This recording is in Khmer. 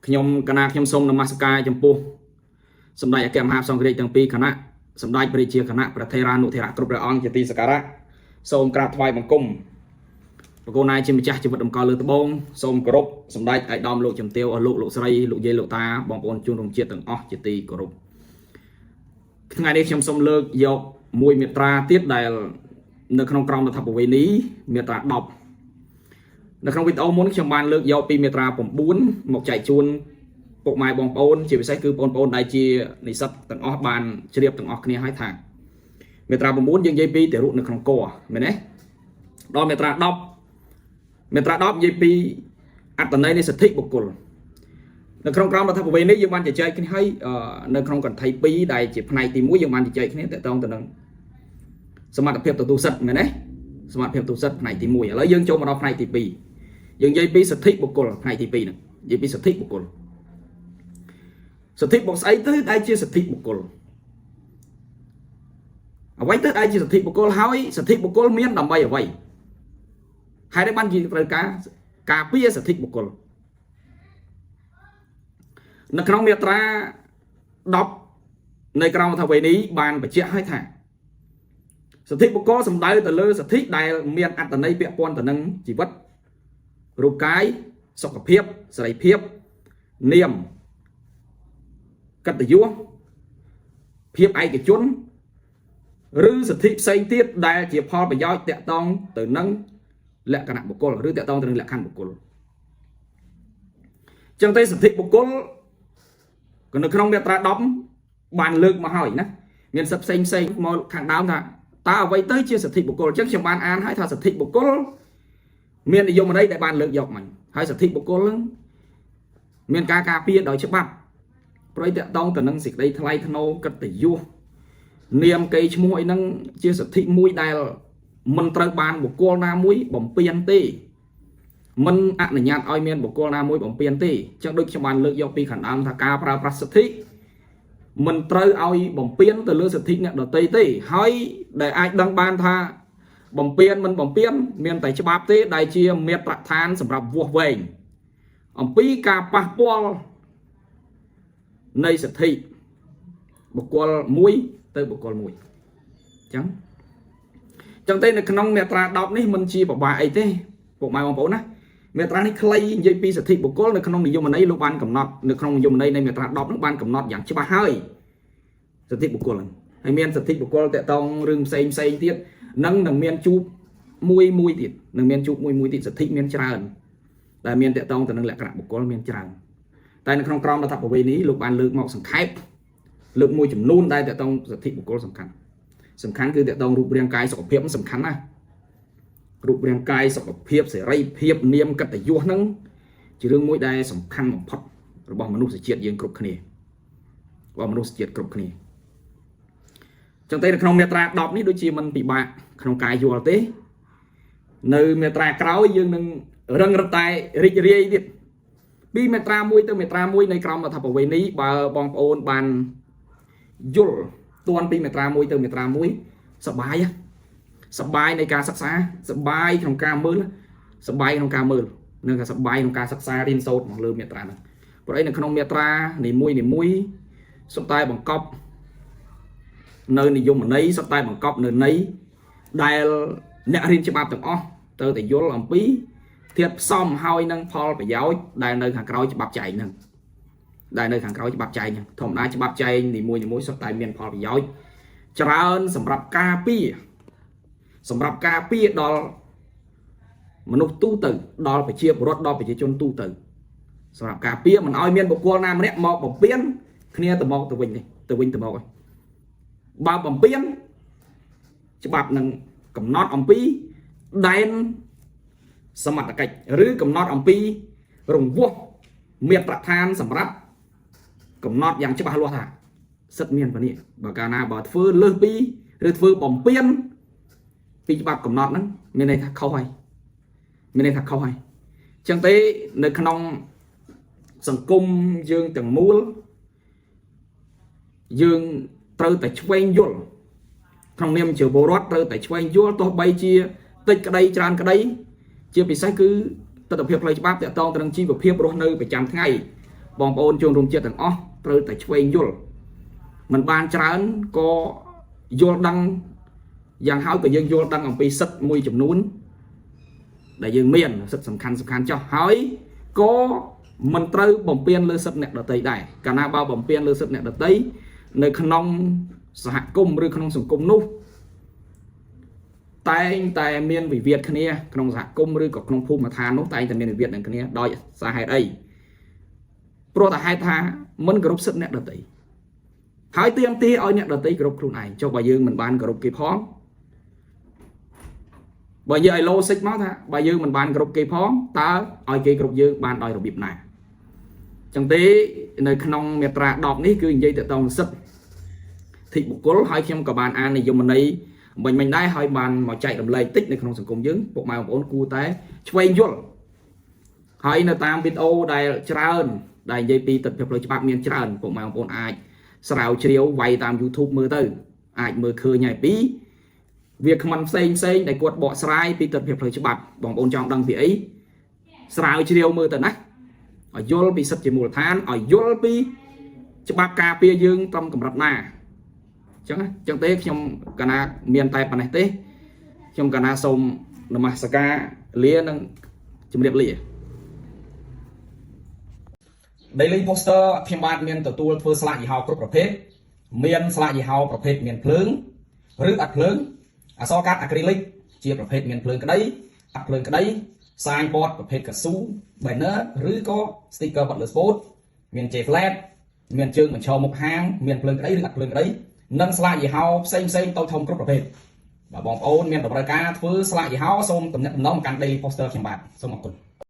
ខ្ញុំកណាខ្ញុំសូមនមស្ការចំពោះសម្ដេចអគ្គមហាផ្សង្ឃរាជទាំងពីរគណៈសម្ដេចព្រះរាជាគណៈប្រធេរានុធេរៈគ្រប់ព្រះអង្គជាទីសក្ការៈសូមក្រាបថ្វាយបង្គំប្រគល់ណៃជាម្ចាស់ជីវិតតម្កល់លើត្បូងសូមគោរពសម្ដេចឯកឧត្តមលោកជំទាវអស់លោកស្រីលោកយាយលោកតាបងប្អូនជនរួមជាតិទាំងអស់ជាទីគោរពថ្ងៃនេះខ្ញុំសូមលើកយកមួយមាត្រាទៀតដែលនៅក្នុងក្រមរដ្ឋប្រវេណីមាត្រា10នៅក្នុងវីដេអូមុនខ្ញុំបានលើកយកពីមាត្រា9មកចែកជូនពុកម៉ែបងប្អូនជាពិសេសគឺបងប្អូនដែលជានិស្សិតទាំងអស់បានជ្រាបទាំងអស់គ្នាហើយថាមាត្រា9យើងនិយាយពីទារុនៅក្នុងគរមែនទេដល់មាត្រា10មាត្រា10និយាយពីអត្តន័យនៃសិទ្ធិបុគ្គលនៅក្នុងក្រមរដ្ឋប្រវេណីយើងបានជជែកគ្នាហើយនៅក្នុងកន្ធៃ2ដែលជាផ្នែកទី1យើងបានជជែកគ្នាតទៅនឹងសមត្ថភាពទទួលសិទ្ធិមែនទេសមត្ថភាពទទួលសិទ្ធិផ្នែកទី1ឥឡូវយើងចូលមកដល់ផ្នែកទី2យើងនិយាយពីសិទ្ធិបុគ្គលផ្នែកទី2ហ្នឹងនិយាយពីសិទ្ធិបុគ្គលសិទ្ធិបុគ្គលស្អីទៅដែលជាសិទ្ធិបុគ្គលអ្វីទៅដែលជាសិទ្ធិបុគ្គលហើយសិទ្ធិបុគ្គលមានដើម្បីអ្វីហើយបានជាត្រូវការពារសិទ្ធិបុគ្គលនៅក្នុងមាត្រា10នៃក្រមរដ្ឋប្រវេណីបានបញ្ជាក់ឲ្យថាសិទ្ធិបុគ្គលសំដៅទៅលើសិទ្ធិដែលមានអត្ថន័យពាក់ព័ន្ធទៅនឹងជីវិតរូបកាយសុខភាពសេរីភាពនាមកិត្តិយសភាពឯកជនឬសិទ្ធិផ្សេងទៀតដែលជាផលប្រយោជន៍តាក់ទងទៅនឹងលក្ខណៈបុគ្គលឬតាក់ទងទៅនឹងលក្ខខណ្ឌបុគ្គលចឹងទៅសិទ្ធិបុគ្គលក៏នៅក្នុងមាត្រា10បានលើកមកហើយណាមានសិទ្ធិផ្សេងមកខាងដើមថាតើអ្វីទៅជាសិទ្ធិបុគ្គលចឹងខ្ញុំបានអានហើយថាសិទ្ធិបុគ្គលមាននិយមន័យដែលបានលើកយកមកហើយសិទ្ធិបុគ្គលនឹងមានការការពារដោយច្បាប់ប្រយតាក់ទងទៅនឹងសេចក្តីថ្លៃថ្នូរកិត្តិយសនាមកេរ្តិ៍ឈ្មោះអីហ្នឹងជាសិទ្ធិមួយដែលមិនត្រូវបានបុគ្គលណាមួយបំពានទេមិនអនុញ្ញាតឲ្យមានបុគ្គលណាមួយបំពានទេចឹងដូចខ្ញុំបានលើកយកពីខាងដើមថាការប្រើប្រាស់សិទ្ធិមិនត្រូវឲ្យបំពានទៅលើសិទ្ធិអ្នកដទៃទេហើយដែលអាចដឹងបានថាបំពានមិនបំពានមានតែច្បាប់ទេដែលជាមាត្រដ្ឋានសម្រាប់វាស់វែងអំពីការប៉ះពាល់នៃសិទ្ធិបុគ្គលមួយទៅបុគ្គលមួយចឹងទៅនៅក្នុងមាត្រា10នេះមិនជាបបាអីទេពុកម៉ែបងប្អូនណាមាត្រានេះខ្លីនិយាយពីសិទ្ធិបុគ្គលនៅក្នុងនិយមន័យលោកបានកំណត់នៅក្នុងនិយមន័យនៃមាត្រា10នោះបានកំណត់យ៉ាងច្បាស់ហើយសិទ្ធិបុគ្គលហើយមានសិទ្ធិបុគ្គលតាក់ទងរឿងផ្សេងទៀតនឹងមានជួបមួយទៀតនឹងមានជួបមួយទៀតសិទ្ធិមានច្រើនដែលមានតាក់ទងទៅនឹងលក្ខណៈបុគ្គលមានច្រើនតែនៅក្នុងក្រមរដ្ឋប្រវេណីលោកបានលើកមកសង្ខេបលើកមួយចំនួនដែលតាក់ទងសិទ្ធិបុគ្គលសំខាន់គឺតាក់ទងរូបរាងកាយសុខភាពសំខាន់ណាស់រូបរាងកាយសុខភាពសេរីភាពនាមកិត្តិយសហ្នឹងជារឿងមួយដែលសំខាន់បំផុតរបស់មនុស្សជាតិយើងគ្រប់គ្នារបស់មនុស្សជាតិគ្រប់គ្នាចឹងតែនៅក្នុងមាត្រា10នេះដូចជាមិនពិបាកក្នុងការយល់ទេនៅមាត្រាក្រោយយើងនឹងរឹងរឹតតែរីករាយទៀតពីមាត្រា1ទៅមាត្រា1នៃក្រមរដ្ឋប្រវេណីបើបងប្អូនបានយល់ទាន់ពីមាត្រា1ទៅមាត្រា1សប្បាយនៃការសិក្សាសប្បាយក្នុងការមើលសប្បាយក្នុងការមើលនិងសប្បាយក្នុងការសិក្សារៀនសូត្រមកលើមាត្រាហ្នឹងព្រោះឯនៅក្នុងមាត្រានីមួយសុទ្ធតែបង្កប់នៅនិយមន័យសុទ្ធតែបង្កប់នៅន័យដែលអ្នករៀនច្បាប់ទាំងអស់ត្រូវតែយល់អំពីធាតុផ្សំហើយនឹងផលប្រយោជន៍ដែលនៅខាងក្រោយច្បាប់ចែងហ្នឹងធម្មតាច្បាប់ចែងនីមួយសុទ្ធតែមានផលប្រយោជន៍ច្រើនសម្រាប់ការពារដល់មនុស្សទូទៅដល់ប្រជាពលរដ្ឋដល់ប្រជាជនទូទៅសម្រាប់ការពារមិនឲ្យមានបុគ្គលណាម្នាក់មកបំពានគ្នាទៅវិញទៅមកបើបំពានច្បាប់នឹងកំណត់អំពីដែនសមត្ថកិច្ចឬកំណត់អំពីរង្វាស់មាត្រដ្ឋានសម្រាប់កំណត់យ៉ាងច្បាស់លាស់ថាសិទ្ធិមានប៉ុណ្នេះបើកាលណាបើធ្វើលើសពីឬធ្វើបំពានពីច្បាប់កំណត់ហ្នឹងមានន័យថាខុសហើយចឹងទេនៅក្នុងសង្គមយើងទាំងមូលយើងត្រូវតែឆ្វេងយល់ក្នុងនាមជាពលរដ្ឋត្រូវតែឆ្វេងយល់ទោះបីជាតិចក្តីច្រើនក្តីជាពិសេសគឺទស្សនវិជ្ជាផ្លូវច្បាប់តាក់ទងទៅនឹងជីវភាពរស់នៅប្រចាំថ្ងៃ បងប្អូនជួនរួមជាតិទាំងអស់ត្រូវតែឆ្វេងយល់មិនបានច្រើនក៏យល់ដឹងយ៉ាងហើយក៏យើងយល់ដឹងអំពីសិទ្ធិមួយចំនួនដែលយើងមានសិទ្ធិសំខាន់ចុះហើយក៏មិនត្រូវបំពេញលើសិទ្ធិអ្នកដទៃដែរកាលណាបើបំពេញលើសិទ្ធិអ្នកដទៃនៅក្នុងសហគមន៍ឬក្នុងសង្គមនោះតែងតែមានវិវាទគ្នាក្នុងសហគមន៍ឬក៏ក្នុងភូមិឋាននោះតែងតែមានវិវាទនឹងគ្នាដោយសារហេតុអីព្រោះតែហេតុថាមិនគោរពសិទ្ធិអ្នកដទៃហើយទាមទារឲ្យអ្នកដទៃគោរពខ្លួនឯងចុះបើយើងមិនបានគោរពគេផងបើយើងឲ្យ logic មកថាបើយើងមិនបានគោរពគេផងតើឲ្យគេគោរពយើងបានដោយរបៀបណាចឹងទេនៅក្នុងមាត្រា10នេះគឺនិយាយទៅដល់សិទ្ធិបុគ្គលហើយខ្ញុំក៏បានអាននិយមន័យមិញដែរហើយបានមកចែករំលែកតិចនៅក្នុងសង្គមយើងពុកម៉ែបងប្អូនគួរតែឆ្វេងយល់ហើយនៅតាមវីដេអូដែលច្រើនដែលនិយាយពីទស្សនវិជ្ជាផ្លូវច្បាប់មានច្រើនពុកម៉ែបងប្អូនអាចស្រាវជ្រាវវាយតាម YouTube មើលទៅអាចមើលឃើញហើយពីវាខមមិនផ្សេងដែលគាត់បកស្រាយពីទស្សនវិជ្ជាផ្លូវច្បាប់បងប្អូនចង់ដឹងពីអីស្រាវជ្រាវមើលទៅណាឲ្យយល់ពីសិទ្ធិជាមូលដ្ឋានឲ្យយល់ពីច្បាប់ការពារយើងត្រឹមកម្រិតណាចឹងទេខ្ញុំកណាមានតែប៉ុណ្ណេះទេខ្ញុំកណាសូមនមស្ការលានិងជម្រាបលា Daily Poster ខ្ញុំបាទមានទទួលធ្វើស្លាកយីហោគ្រប់ប្រភេទមានស្លាកយីហោប្រភេទមានភ្លើងឬអត់ភ្លើងអក្សរកាត់អាគ្រីលិកជាប្រភេទមានភ្លើងក្តីអត់ភ្លើងក្តីសាយបតប្រភេទកស៊ូ banner ឬក៏ sticker បាត់លើ spot មាន J flat មានជើងបញ្ឈរមុខហាងមានភ្លើងក្តីឬអត់ភ្លើងក្តីនិងស្លាកយីហោផ្សេងតូចធំគ្រប់ប្រភេទបើបងប្អូនមានតម្រូវការធ្វើស្លាកយីហោសូមទំនាក់ទំនងកាន់ Daily Poster ខ្ញុំបាទសូមអរគុណ